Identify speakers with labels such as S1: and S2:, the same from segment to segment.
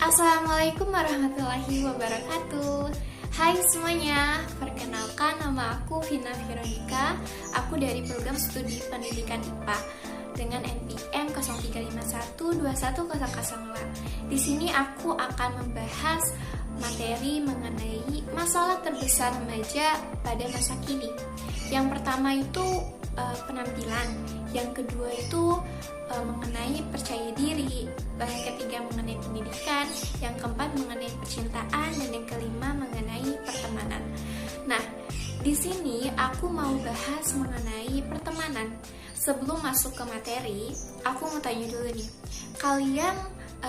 S1: Assalamualaikum warahmatullahi wabarakatuh. Hai semuanya, perkenalkan nama aku Vina Veronica. Aku dari program studi pendidikan IPA dengan NPM 03512100. Di sini aku akan membahas materi mengenai masalah terbesar remaja pada masa kini. Yang pertama itu penampilan, yang kedua itu mengenai percaya diri, yang ketiga mengenai pendidikan, yang keempat mengenai percintaan, dan yang kelima mengenai pertemanan. Nah, di sini aku mau bahas mengenai pertemanan. Sebelum masuk ke materi, aku mau tanya dulu nih, kalian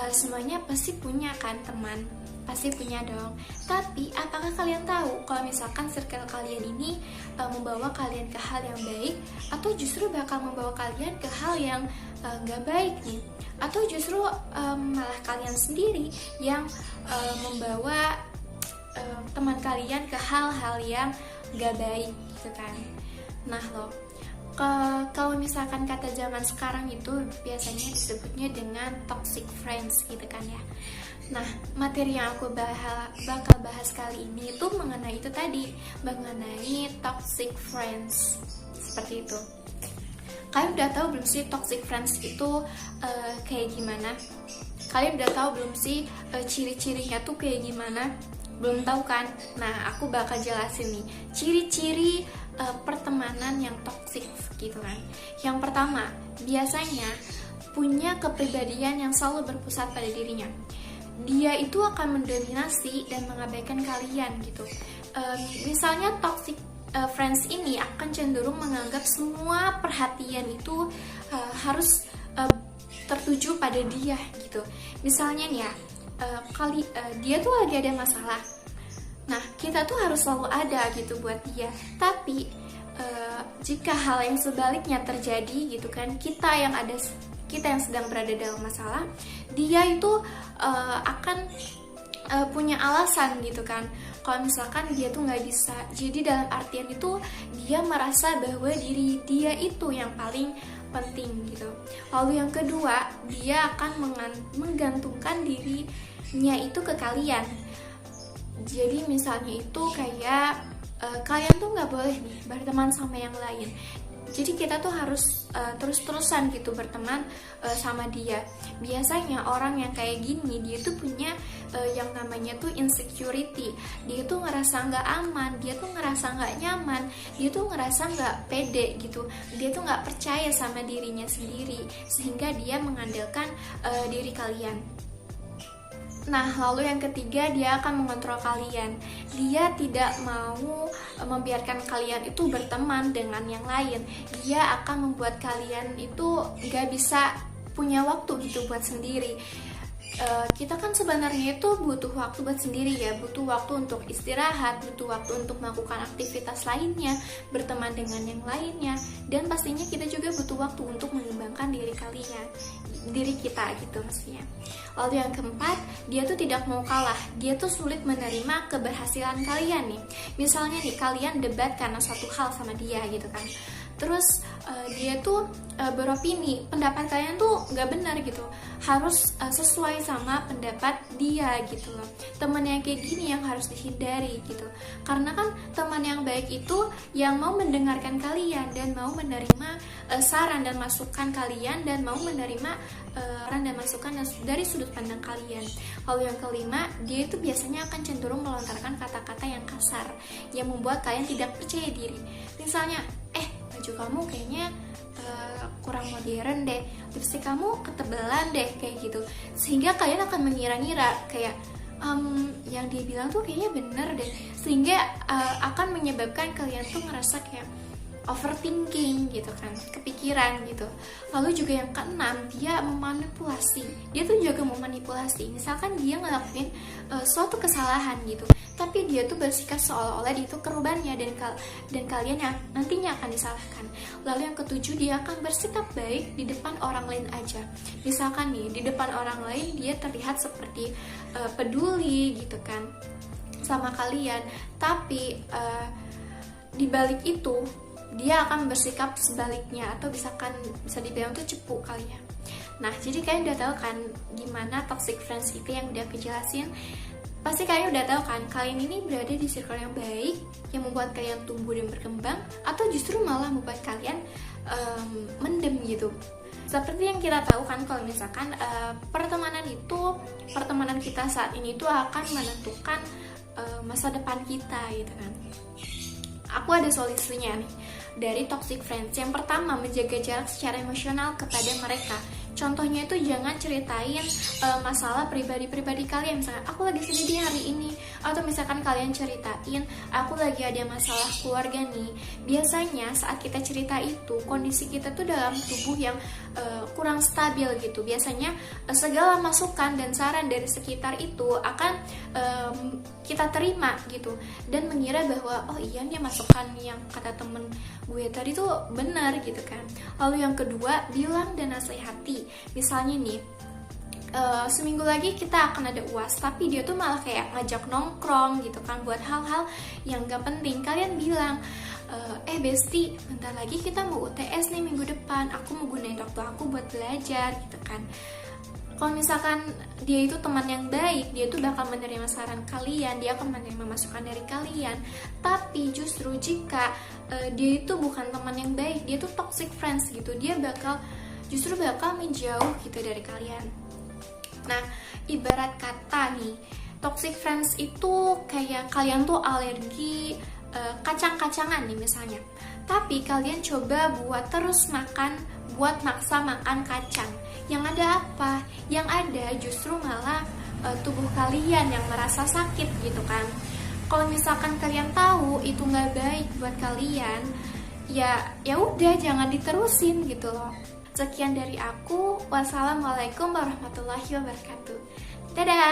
S1: semuanya pasti punya kan teman? Pasti punya dong. Tapi apakah kalian tahu kalau misalkan circle kalian ini membawa kalian ke hal yang baik, atau justru bakal membawa kalian ke hal yang gak baik nih? Atau justru malah kalian sendiri yang membawa teman kalian ke hal-hal yang gak baik gitu kan? Nah loh, kalau misalkan kata zaman sekarang itu biasanya disebutnya dengan toxic friends gitu kan ya. Nah, materi yang aku bakal bahas kali ini itu mengenai itu tadi, mengenai toxic friends. Seperti itu. Kalian udah tahu belum sih toxic friends itu kayak gimana? Kalian udah tahu belum sih ciri-cirinya tuh kayak gimana? Belum tahu kan? Nah, aku bakal jelasin nih ciri-ciri pertemanan yang toxic gitu kan. Yang pertama, biasanya punya kepribadian yang selalu berpusat pada dirinya. Dia itu akan mendominasi dan mengabaikan kalian gitu. Misalnya toxic friends ini akan cenderung menganggap semua perhatian itu harus tertuju pada dia gitu. Misalnya nih ya, dia tuh lagi ada masalah. Nah, kita tuh harus selalu ada gitu buat dia. Tapi jika hal yang sebaliknya terjadi gitu kan, kita yang sedang berada dalam masalah, dia itu akan punya alasan gitu kan. Kalau misalkan dia tuh nggak bisa, jadi dalam artian itu dia merasa bahwa diri dia itu yang paling penting gitu. Lalu yang kedua, dia akan menggantungkan dirinya itu ke kalian. Jadi misalnya itu kayak kalian tuh nggak boleh nih berteman sama yang lain. Jadi kita tuh harus terus-terusan gitu berteman sama dia. Biasanya orang yang kayak gini, dia tuh punya yang namanya tuh insecurity. Dia tuh ngerasa nggak aman, dia tuh ngerasa nggak nyaman, dia tuh ngerasa nggak pede gitu. Dia tuh nggak percaya sama dirinya sendiri, sehingga dia mengandalkan diri kalian. Nah, lalu yang ketiga, dia akan mengontrol kalian. Dia tidak mau membiarkan kalian itu berteman dengan yang lain. Dia akan membuat kalian itu gak bisa punya waktu gitu buat sendiri. Kita kan sebenarnya itu butuh waktu buat sendiri ya, butuh waktu untuk istirahat, butuh waktu untuk melakukan aktivitas lainnya, berteman dengan yang lainnya, dan pastinya kita juga butuh waktu untuk mengembangkan diri kita gitu maksudnya. Lalu yang keempat, dia tuh tidak mau kalah, dia tuh sulit menerima keberhasilan kalian nih. Misalnya nih, kalian debat karena suatu hal sama dia gitu kan. Terus dia tuh beropini, pendapat kalian tuh gak benar gitu, harus sesuai sama pendapat dia gitu loh. Teman yang kayak gini yang harus dihindari gitu, karena kan teman yang baik itu yang mau mendengarkan kalian dan mau menerima saran dan masukan kalian, dan mau menerima saran dan masukan dari sudut pandang kalian. Lalu yang kelima, dia itu biasanya akan cenderung melontarkan kata-kata yang kasar yang membuat kalian tidak percaya diri. Misalnya, baju kamu kayaknya kurang modern deh, lipstick kamu ketebalan deh, kayak gitu. Sehingga kalian akan mengira-ngira kayak yang dia bilang tuh kayaknya bener deh, sehingga akan menyebabkan kalian tuh ngerasa kayak overthinking gitu kan, kepikiran gitu. Lalu juga yang keenam, dia memanipulasi. Dia tuh juga memanipulasi. Misalkan dia ngelakuin suatu kesalahan gitu, tapi dia tuh bersikap seolah-olah dia itu korbannya, dan kalian yang nantinya akan disalahkan. Lalu yang ketujuh, dia akan bersikap baik di depan orang lain aja. Misalkan nih, di depan orang lain dia terlihat seperti peduli gitu kan sama kalian, tapi di balik itu dia akan bersikap sebaliknya, atau bisa dibilang tuh cepu kali ya. Nah, jadi kalian udah tahu kan gimana toxic friends itu yang udah aku jelasin. Pasti kalian udah tahu kan, kalian ini berada di circle yang baik, yang membuat kalian tumbuh dan berkembang, atau justru malah membuat kalian mendem gitu. Seperti yang kita tahu kan, kalau misalkan pertemanan kita saat ini tuh akan menentukan masa depan kita gitu kan. Aku ada solusinya nih dari toxic friends. Yang pertama, menjaga jarak secara emosional kepada mereka. Contohnya itu jangan ceritain masalah pribadi-pribadi kalian. Misalkan aku lagi sedih di hari ini, atau misalkan kalian ceritain aku lagi ada masalah keluarga nih. Biasanya saat kita cerita itu, kondisi kita tuh dalam tubuh yang kurang stabil gitu. Biasanya segala masukan dan saran dari sekitar itu akan kita terima gitu, dan mengira bahwa oh iya nih masukan yang kata temen gue tadi tuh benar gitu kan. Lalu yang kedua, bilang dan nasihati. Misalnya nih, seminggu lagi kita akan ada UAS, tapi dia tuh malah kayak ngajak nongkrong gitu kan buat hal-hal yang gak penting. Kalian bilang, Besti, bentar lagi kita mau UTS nih minggu depan, aku mau gunain waktu aku buat belajar gitu kan. Kalau misalkan dia itu teman yang baik, dia tuh bakal menerima saran kalian, dia akan menerima masukan dari kalian. Tapi justru jika dia itu bukan teman yang baik, dia tuh toxic friends gitu, dia justru bakal menjauh gitu dari kalian. Nah, ibarat kata nih, toxic friends itu kayak kalian tuh alergi kacang-kacangan nih misalnya. Tapi kalian coba buat terus maksa makan kacang. Yang ada apa? Yang ada justru malah tubuh kalian yang merasa sakit gitu kan. Kalau misalkan kalian tahu itu nggak baik buat kalian, ya udah jangan diterusin gitu loh. Sekian dari aku. Wassalamualaikum warahmatullahi wabarakatuh. Dadah.